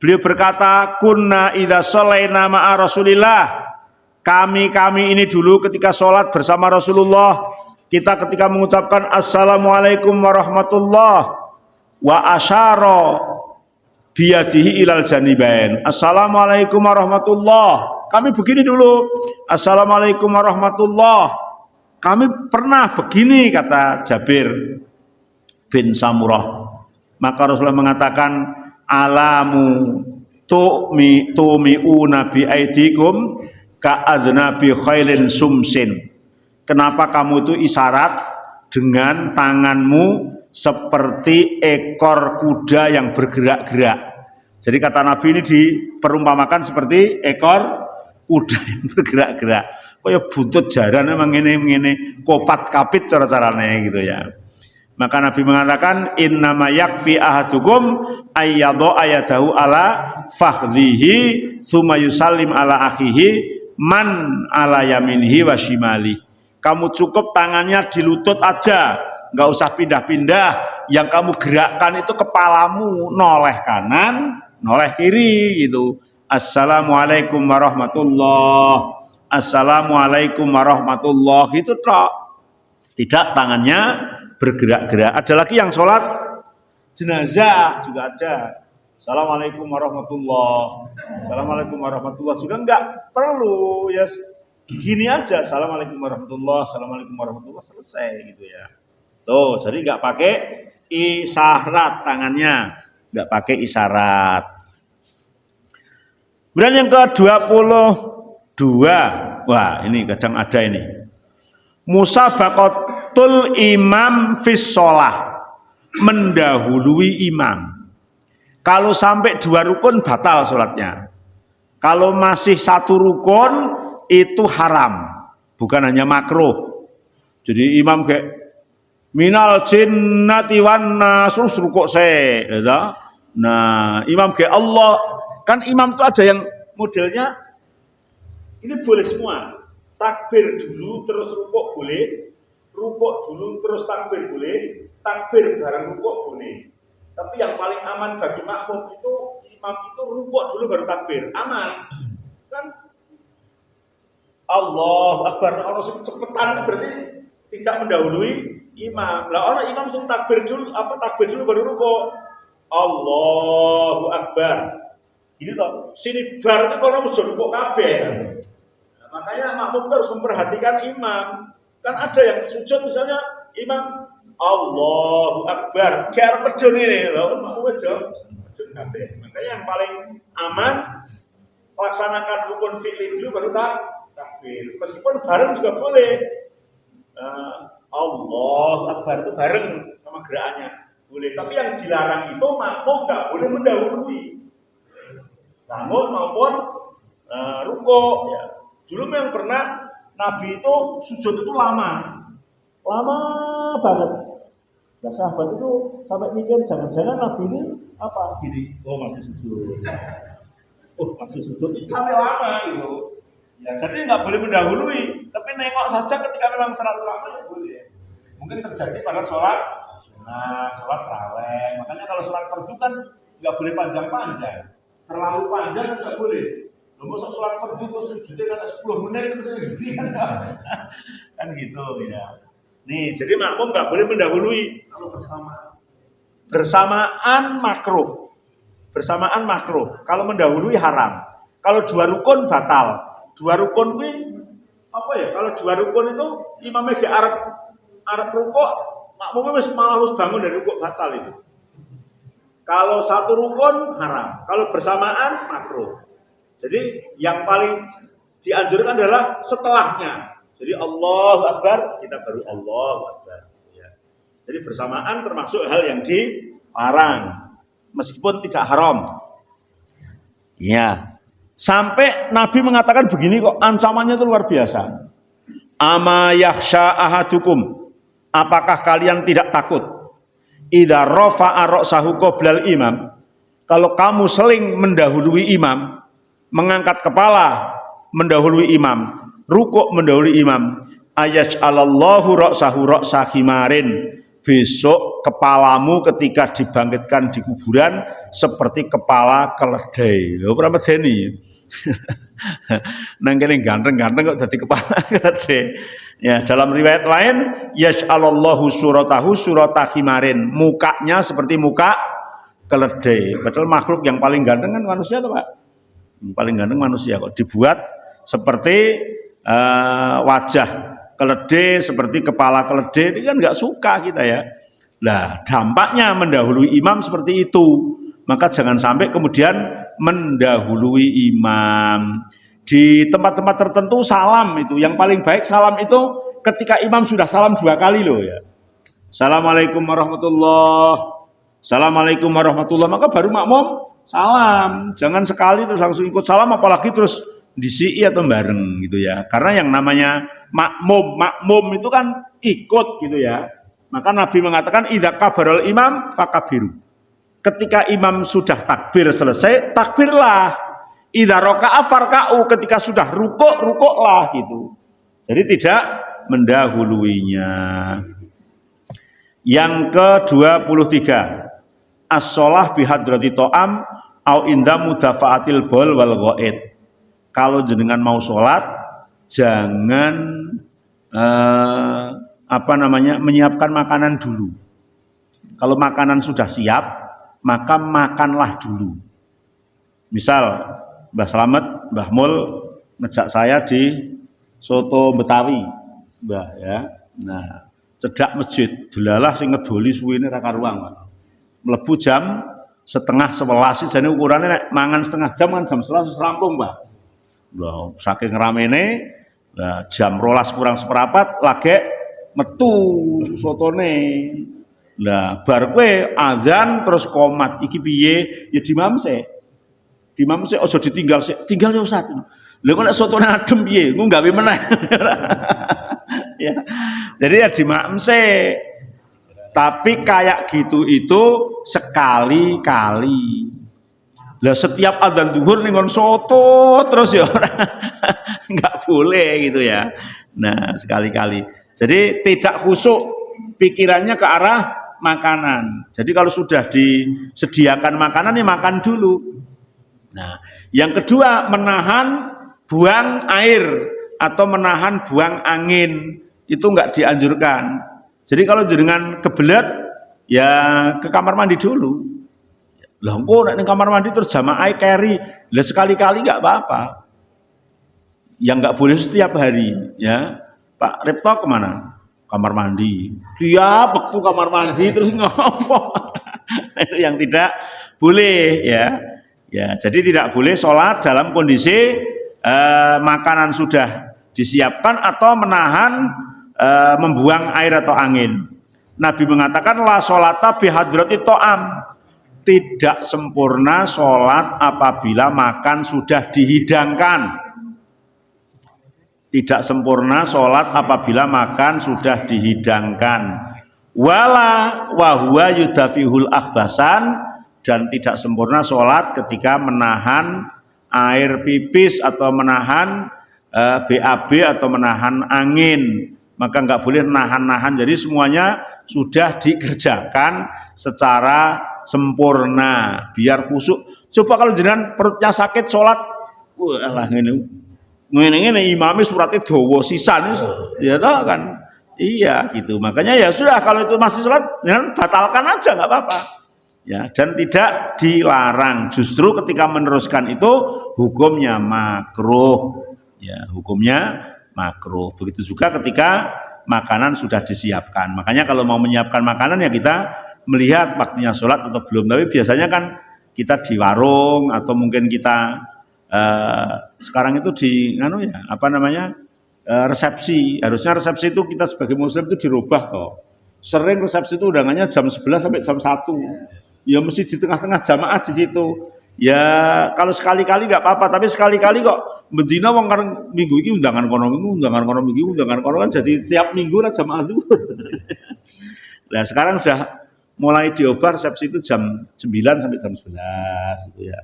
beliau berkata, kunna idza shalaina ma'a Rasulillah. Kami ini dulu ketika sholat bersama Rasulullah, kita ketika mengucapkan Assalamualaikum warahmatullahi wa asyara biyadihi ilal janibain. Assalamualaikum warahmatullahi. Kami begini dulu. Assalamualaikum warahmatullahi. Kami pernah begini, kata Jabir bin Samurah. Maka Rasulullah mengatakan, alamu tu'mi'una bi aidikum ka'adna bi khailin sumsin. Kenapa kamu itu isyarat dengan tanganmu seperti ekor kuda yang bergerak-gerak. Jadi kata Nabi ini diperumpamakan seperti ekor kuda yang bergerak-gerak. Kayak buntut jaran memang ini kopat kapit cara-caranya gitu ya. Maka Nabi mengatakan innama yakfi ahadukum ayyadha ayadahu ala fakhdhihi tsumma yusallim ala akhihi man ala yaminihi wa shimali. Kamu cukup tangannya di lutut aja, nggak usah pindah-pindah. Yang kamu gerakkan itu kepalamu noleh kanan, noleh kiri gitu. Assalamualaikum warahmatullahi. Assalamualaikum warahmatullahi itu tok. Tidak tangannya bergerak-gerak. Ada lagi yang sholat jenazah juga ada. Assalamualaikum warahmatullahi. Assalamualaikum warahmatullahi juga enggak perlu ya. Gini aja. Assalamualaikum warahmatullahi. Assalamualaikum warahmatullahi, selesai gitu ya. Tuh, jadi enggak pakai isyarat tangannya, enggak pakai isyarat. Kemudian yang ke-22. Wah, ini kadang ada ini. Musabaqatul imam fis shalah. Mendahului imam. Kalau sampai 2 rukun batal sholatnya. Kalau masih 1 rukun itu haram, bukan hanya makruh. Jadi imam kayak minal jinnati wan nas rukuk se, gitu. Nah, imam kayak Allah, kan imam itu ada yang modelnya ini boleh semua. Takbir dulu terus rukuk boleh, rukuk dulu terus takbir boleh, takbir bareng rukuk boleh. Tapi yang paling aman bagi makmum itu imam itu rukuk dulu baru takbir, aman. Kan Allah Akbar, orang cepetan berarti tidak mendahului imam. Lah orang imam sing takbir dulu, takbir dulu baru rukuk. Allahu Akbar. Ini toh, sini bar itu kalau mesti rukuk kabeh. Nah, makanya makmum harus memperhatikan imam. Kan ada yang sujud misalnya imam Allahu Akbar, kayak pejun ini loh, makmum pejun kabeh. Makanya yang paling aman laksanakan rukun fi'li dulu baru takbir. Meskipun bareng juga boleh. Allah Akbar itu bareng sama gerakannya. boleh. Tapi yang dilarang itu makmum nggak boleh mendahului bangun maupun rukuk. Ya. Dulu yang pernah Nabi itu sujud itu lama banget. Nah, sahabat itu sampai mikir jangan-jangan Nabi ini apa? Gini, oh masih sujud. Oh masih sujud itu sampai lama gitu. Ya, jadi nggak boleh mendahului, tapi nengok saja ketika memang terlalu lama ya boleh. Mungkin terjadi pada sholat sunat, sholat tarawih. Makanya kalau sholat fardu kan nggak boleh panjang-panjang. Terlalu panjang nggak boleh. Lalu sholat fardu terus sujudnya kan 10 menit terus kan gitu ya. Nih, jadi makmum nggak boleh mendahului kalau bersamaan makruh. Bersamaan makruh. Kalau mendahului haram. Kalau dua rukun batal. Dua rukun ini apa ya? Kalau dua rukun itu imamnya di Arab rukuk, makmumnya malah harus bangun dari rukuk batal itu. Kalau satu rukun haram. Kalau bersamaan makruh. Jadi yang paling dianjurkan adalah setelahnya. Jadi Allahu Akbar, kita baru Allahu Akbar. Ya. Jadi bersamaan termasuk hal yang dilarang, meskipun tidak haram. Ya, sampai Nabi mengatakan begini kok, ancamannya itu luar biasa. Ama yakhsha ahadukum, apakah kalian tidak takut? Idza rafa'a ra'sahu qoblal imam, kalau kamu seling mendahului imam, mengangkat kepala mendahului imam, rukuk mendahului imam, ayaj'alallahu ra'sahu ra'sa himarin, besok kepalamu ketika dibangkitkan di kuburan seperti kepala keledai. Lho ora medeni. Nang kene ganteng-ganteng kok dadi kepala keledai. Ya, dalam riwayat lain yaj'alallahu suratahu surata himarin, mukanya seperti muka keledai. Padahal makhluk yang paling ganteng kan manusia tuh, Pak. Yang paling ganteng manusia kok dibuat seperti wajah keledai, seperti kepala keledai. Ini kan nggak suka kita ya. Nah, dampaknya mendahului imam seperti itu. Maka jangan sampai kemudian mendahului imam. Di tempat-tempat tertentu salam itu, yang paling baik salam itu ketika imam sudah salam 2 kali loh ya. Assalamualaikum warahmatullahi, assalamualaikum warahmatullahi, maka baru makmum salam. Jangan sekali terus langsung ikut salam, apalagi terus disi atau bareng gitu ya. Karena yang namanya makmum itu kan ikut gitu ya. Maka Nabi mengatakan idza kabarul imam fakabiru. Ketika imam sudah takbir selesai, takbirlah. Idza raka'a farka'u, ketika sudah rukuklah gitu. Jadi tidak mendahuluinya. Yang ke-23, as-shalah bihadrati ta'am au inda mudafa'atil bol wal ghaid. Kalau jenengan mau sholat, jangan menyiapkan makanan dulu. Kalau makanan sudah siap, maka makanlah dulu. Misal Mbah Slamet, Mbah Mul ngejak saya di soto Betawi, Mbah ya. Nah, cedak masjid, delalah sing ngedoli suwene ra karuang. Mlebu jam 10:30, jane ukurannya nek mangan setengah jam kan jam 11 rampung, Mbah. Lah saking ramene, lah jam 12 kurang seperempat lagi metu sotone. Lah bar kowe azan terus komat, iki piye? Ya dimamse. Dimamse aja ditinggal sik. Tinggal ya Ustaz. Lha kok nek sotone adem piye? Engko gawe meneh. Ya. Jadi ya dimamse. Tapi kayak gitu itu sekali-kali. Lah setiap adzan zuhur ning soto terus ya enggak boleh gitu ya. Nah, sekali-kali. Jadi tidak khusyuk pikirannya ke arah makanan. Jadi kalau sudah disediakan makanan ya makan dulu. Nah, yang kedua menahan buang air atau menahan buang angin itu enggak dianjurkan. Jadi kalau jenengan kebelet ya ke kamar mandi dulu. Lah engko nek ning kamar mandi terus jamaah carry, lah sekali-kali enggak apa-apa. Yang enggak boleh setiap hari ya. Pak Repto kemana? Kamar mandi. Tiap waktu kamar mandi terus ngopo. Itu yang tidak boleh ya. Ya, jadi tidak boleh sholat dalam kondisi makanan sudah disiapkan atau menahan membuang air atau angin. Nabi mengatakan la sholata bihadrati to'am. Tidak sempurna sholat apabila makan sudah dihidangkan. Tidak sempurna sholat apabila makan sudah dihidangkan. Wala wahwa yudafihul akhbasan, dan tidak sempurna sholat ketika menahan air pipis atau menahan BAB atau menahan angin. Maka nggak boleh nahan-nahan. Jadi semuanya sudah dikerjakan secara sempurna biar khusyuk. Coba kalau jenengan perutnya sakit sholat, wah ngene imami suratnya dawa sisan, ya tahu kan? Iya gitu. Makanya ya sudah, kalau itu masih sholat, jangan batalkan aja, nggak apa-apa. Ya, dan tidak dilarang. Justru ketika meneruskan itu hukumnya makruh. Ya, hukumnya makruh. Begitu juga ketika makanan sudah disiapkan. Makanya kalau mau menyiapkan makanan ya kita melihat waktunya sholat atau belum. Tapi biasanya kan kita di warung atau mungkin kita sekarang itu di resepsi. Harusnya resepsi itu kita sebagai muslim itu dirubah kok. Sering resepsi itu undangannya jam 11 sampai jam 1. Ya mesti di tengah-tengah jamaah di situ. Ya kalau sekali-kali nggak apa-apa, tapi sekali-kali kok bendina wong kareng minggu ini undangan kono minggu undangan kono kan jadi tiap minggu lah jamaah itu. Nah, sekarang sudah mulai diubah resepsi itu jam 9 sampai jam 11 itu ya.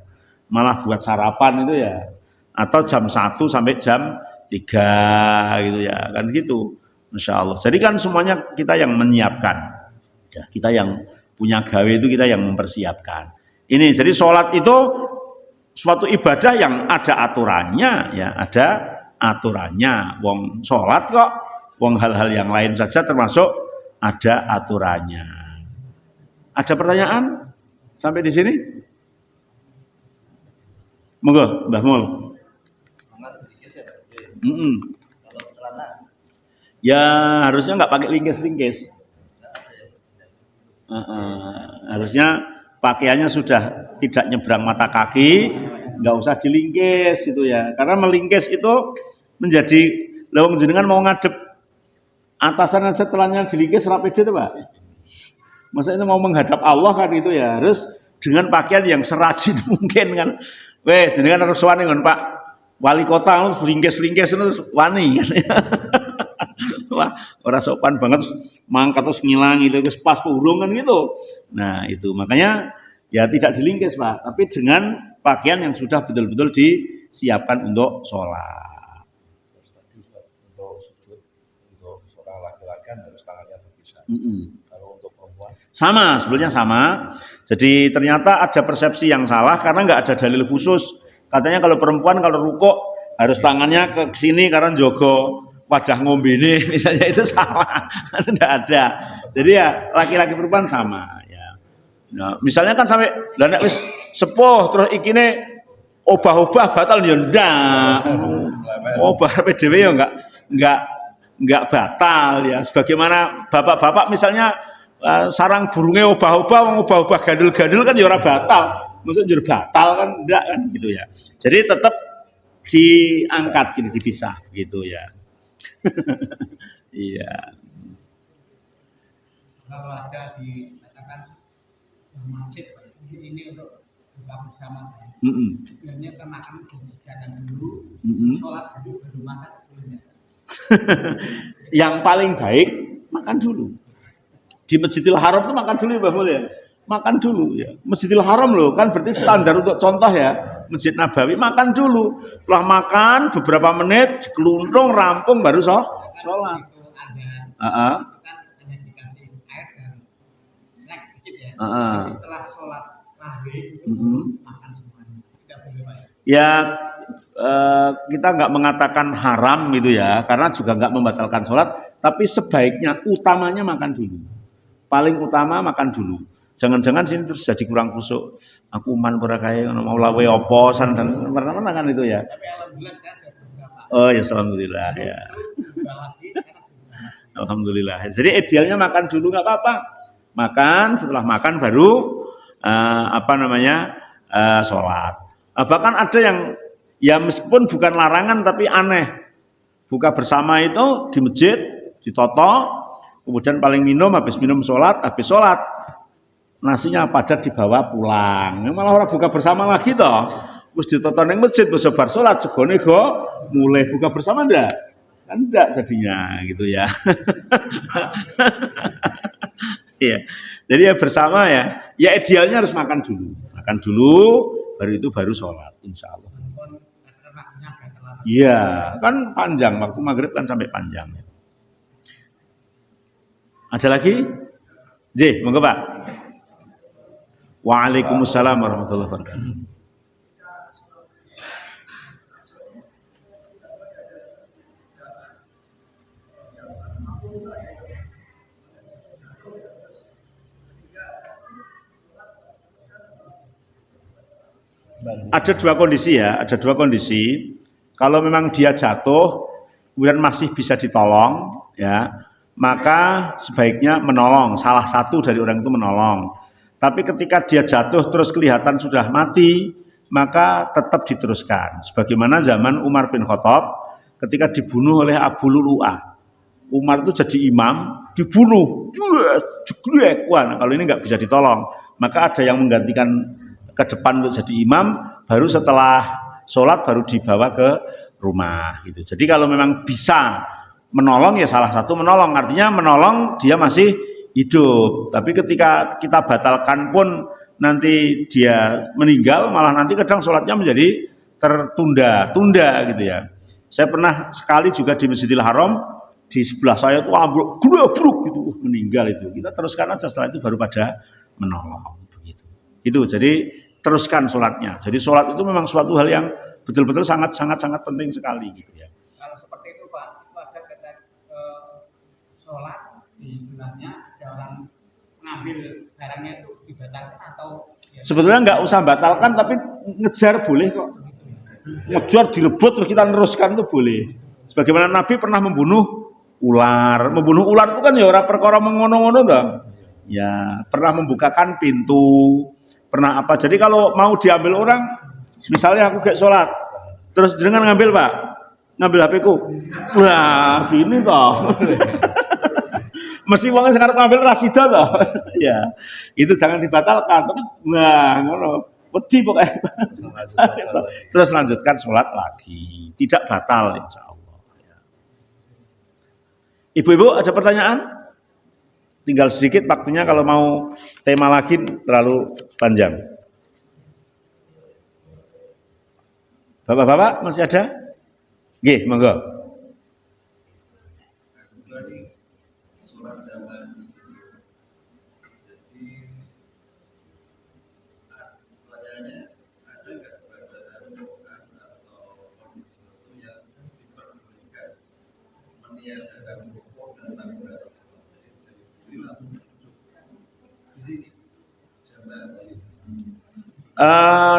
Malah buat sarapan itu ya. Atau jam 1 sampai jam 3 gitu ya. Kan gitu. Masya Allah. Jadi kan semuanya kita yang menyiapkan. Ya, kita yang punya gawe itu kita yang mempersiapkan. Ini jadi sholat itu suatu ibadah yang ada aturannya, ya ada aturannya. Wong sholat kok, wong hal-hal yang lain saja termasuk ada aturannya. Ada pertanyaan sampai di sini? Monggo, Mbah Mul. Kalau celana? Ya harusnya nggak pakai lingkis-lingkis. Harusnya pakaiannya sudah tidak nyebrang mata kaki, nggak usah dilingkis itu ya. Karena melingkis itu menjadi lawang jenengan mau ngadep atasan aja setelahnya dilingkis rapide itu Pak. Masa itu mau menghadap Allah kan itu ya, harus dengan pakaian yang serajin mungkin kan. Wes jenengan harus wani kan Pak. Wali kota harus lingkis-lingkis terus wani kan. Wah, orang sopan banget mangkat terus ngilang itu pas purung kan gitu. Nah, itu makanya ya tidak dilingkis Pak, tapi dengan pakaian yang sudah betul-betul disiapkan untuk sholat. Untuk sujud, untuk seorang laki-laki harus tangannya terpisah. Kalau untuk perempuan sama, sebenarnya sama. Jadi ternyata ada persepsi yang salah karena nggak ada dalil khusus. Katanya kalau perempuan kalau rukuk harus tangannya ke sini karena jogo wadah ngombe ini misalnya, itu salah. Tidak ada. Jadi ya laki-laki perempuan sama ya. Nah, misalnya kan sampai lah nek wis sepuh terus ikine obah-obah batal ya ndak. Obah PDW ya enggak batal ya. Sebagaimana bapak-bapak misalnya sarang burungnya obah-obah gandul-gandul kan ya ora batal. Maksudnya jur batal kan enggak kan gitu ya. Jadi tetap diangkat gini dipisah gitu ya. Iya. Kalau ada dikatakan masjid ini untuk buka bersama, sebenarnya kita makan dulu, sholat dulu baru makan boleh. Yang paling baik makan dulu. Di Masjidil Haram itu makan dulu Mbah Mul ya. Makan dulu ya. Masjidil Haram loh kan berarti standar untuk contoh ya. Masjid Nabawi makan dulu. Setelah makan beberapa menit dikeluntung rampung baru sholat. Itu ada kan hanya dikasih air dan snack sedikit ya. Tapi setelah sholat maghrib makan semuanya. Tidak boleh Pak. Ya kita nggak mengatakan haram gitu ya, karena juga nggak membatalkan sholat. Tapi sebaiknya utamanya makan dulu. Paling utama makan dulu. Jangan-jangan sini terus jadi kurang khusyuk. Aku man ora kae ngono mau lawe apa san dan mana kan itu ya. Tapi alhamdulillah sekarang ada beberapa. Oh ya alhamdulillah ya. Alhamdulillah. Jadi idealnya makan dulu nggak apa-apa. Makan, setelah makan baru sholat. Bahkan ada yang ya meskipun bukan larangan tapi aneh. Buka bersama itu di masjid, ditoto, Kemudian paling habis minum sholat, nasinya padat dibawa pulang. Malah orang buka bersama lagi toh. Wis ditoton ning masjid wis bar sholat segone go mulai buka bersama ndak? Kan enggak jadinya gitu ya. Iya. Jadi ya bersama ya. Ya idealnya harus makan dulu. Makan dulu baru itu baru sholat insyaallah. Iya, kan panjang waktu maghrib kan sampai panjang. Ada lagi? J, monggo Pak. Waalaikumsalam warahmatullahi wabarakatuh. Ada dua kondisi ya, ada dua kondisi. Kalau memang dia jatuh, kemudian masih bisa ditolong, ya, maka sebaiknya menolong. Salah satu dari orang itu menolong. Tapi ketika dia jatuh terus kelihatan sudah mati, maka tetap diteruskan. Sebagaimana zaman Umar bin Khattab ketika dibunuh oleh Abu Lu'lu'ah. Umar itu jadi imam, dibunuh, jeglek. Wah, nah, kalau ini nggak bisa ditolong, maka ada yang menggantikan ke depan untuk jadi imam, baru setelah sholat baru dibawa ke rumah gitu. Jadi kalau memang bisa menolong ya salah satu menolong, artinya menolong dia masih hidup. Tapi ketika kita batalkan pun nanti dia meninggal, malah nanti kadang sholatnya menjadi tertunda gitu ya. Saya pernah sekali juga di Masjidil Haram, di sebelah saya itu ambruk gitu, meninggal itu. Kita teruskan aja, setelah itu baru pada menolong begitu. Itu jadi teruskan sholatnya. Jadi sholat itu memang suatu hal yang betul-betul sangat penting sekali gitu ya. Kalau seperti itu Pak, ada kata sholat di sebelahnya ada orang mengambil barangnya itu dibatalkan atau ya, sebetulnya nggak usah batalkan, tapi ngejar boleh kok. Ngejar direbut terus kita teruskan itu boleh. Sebagaimana Nabi pernah membunuh ular. Membunuh ular itu kan ya orang perkara mengono-ngono dong. Ya, pernah membukakan pintu, pernah apa. Jadi kalau mau diambil orang, misalnya aku kayak sholat, terus dengan ngambil Pak, ngambil HP-ku. Wah, gini toh. Mesti uangnya sekarang ngambil rasida toh. Ya, itu jangan dibatalkan. Tapi wah, ngono. Wedi pokoknya. Terus lanjutkan sholat lagi. Tidak batal insya Allah. Ibu-ibu ada pertanyaan? Tinggal sedikit waktunya, kalau mau tema lagi terlalu panjang. Bapak-bapak masih ada? Nggih, monggo.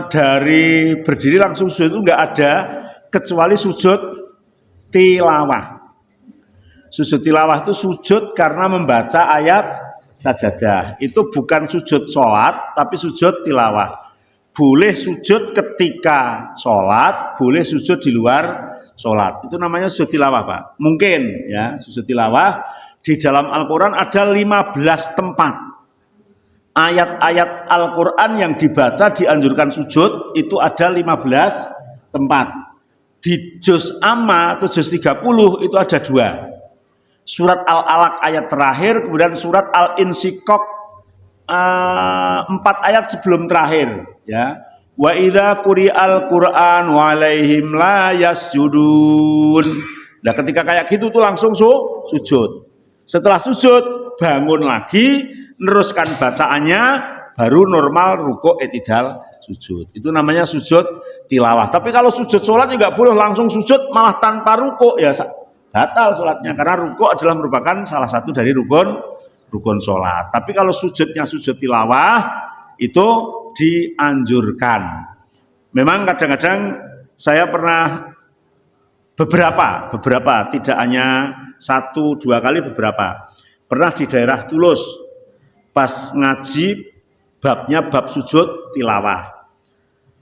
Dari berdiri langsung sujud itu enggak ada, kecuali sujud tilawah. Sujud tilawah itu sujud karena membaca ayat sajadah. Itu bukan sujud sholat, tapi sujud tilawah. Boleh sujud ketika sholat, boleh sujud di luar sholat. Itu namanya sujud tilawah Pak. Mungkin ya, sujud tilawah di dalam Al-Quran ada 15 tempat. Ayat-ayat Al-Quran yang dibaca dianjurkan sujud itu ada 15 tempat. Di juz Amma atau juz 30 itu ada 2. Surat Al-Alaq ayat terakhir, kemudian surat Al-Insyikok 4 ayat sebelum terakhir. Ya. Wa idza quri'al Qur'an wa 'alaihim la yasjudun. Nah, ketika kayak gitu tuh langsung sujud. Setelah sujud bangun lagi, neruskan bacaannya, baru normal rukuk i'tidal sujud. Itu namanya sujud tilawah. Tapi kalau sujud sholat juga boleh langsung sujud malah tanpa rukuk, ya batal sholatnya, karena rukuk adalah merupakan salah satu dari rukun sholat. Tapi kalau sujudnya sujud tilawah itu dianjurkan. Memang kadang-kadang saya pernah beberapa, tidak hanya 1-2 kali, beberapa. Pernah di daerah Tulus, pas ngaji babnya bab sujud tilawah.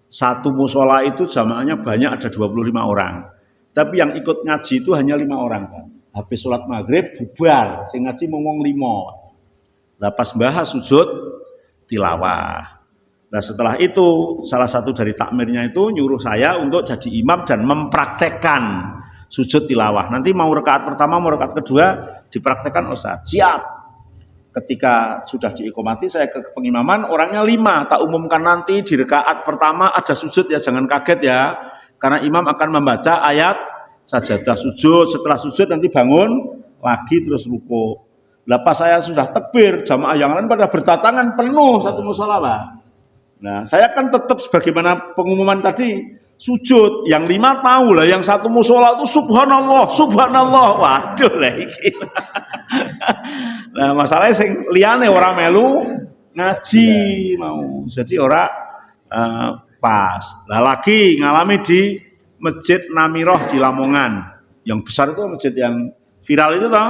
Satu musola itu jamaahnya banyak, ada 25 orang. Tapi yang ikut ngaji itu hanya 5 orang kan. habis sholat maghrib bubar, sing ngaji wong 5. Lah pas bahas sujud tilawah. Nah setelah itu salah satu dari takmirnya itu nyuruh saya untuk jadi imam dan mempraktekkan sujud tilawah. Nanti mau rakaat pertama, mau rakaat kedua dipraktekkan Ustaz. Siap. Ketika sudah diikomati saya ke pengimaman, orangnya 5. Tak umumkan nanti di rakaat pertama ada sujud ya, jangan kaget ya. Karena imam akan membaca ayat sajadah sujud, setelah sujud nanti bangun lagi terus ruku. Lepas saya sudah takbir, jamaah yang lain pada berdatangan penuh satu mushola, Pak. Nah, saya kan tetap sebagaimana pengumuman tadi sujud. Yang 5 tahu lah, yang satu mushola itu subhanallah, subhanallah. Waduh lah iki. Nah, masalahnya sing liyane ora melu ngaji mau. Jadi ora pas. Lah lagi ngalami di Masjid Namiroh di Lamongan. Yang besar itu masjid yang viral itu toh.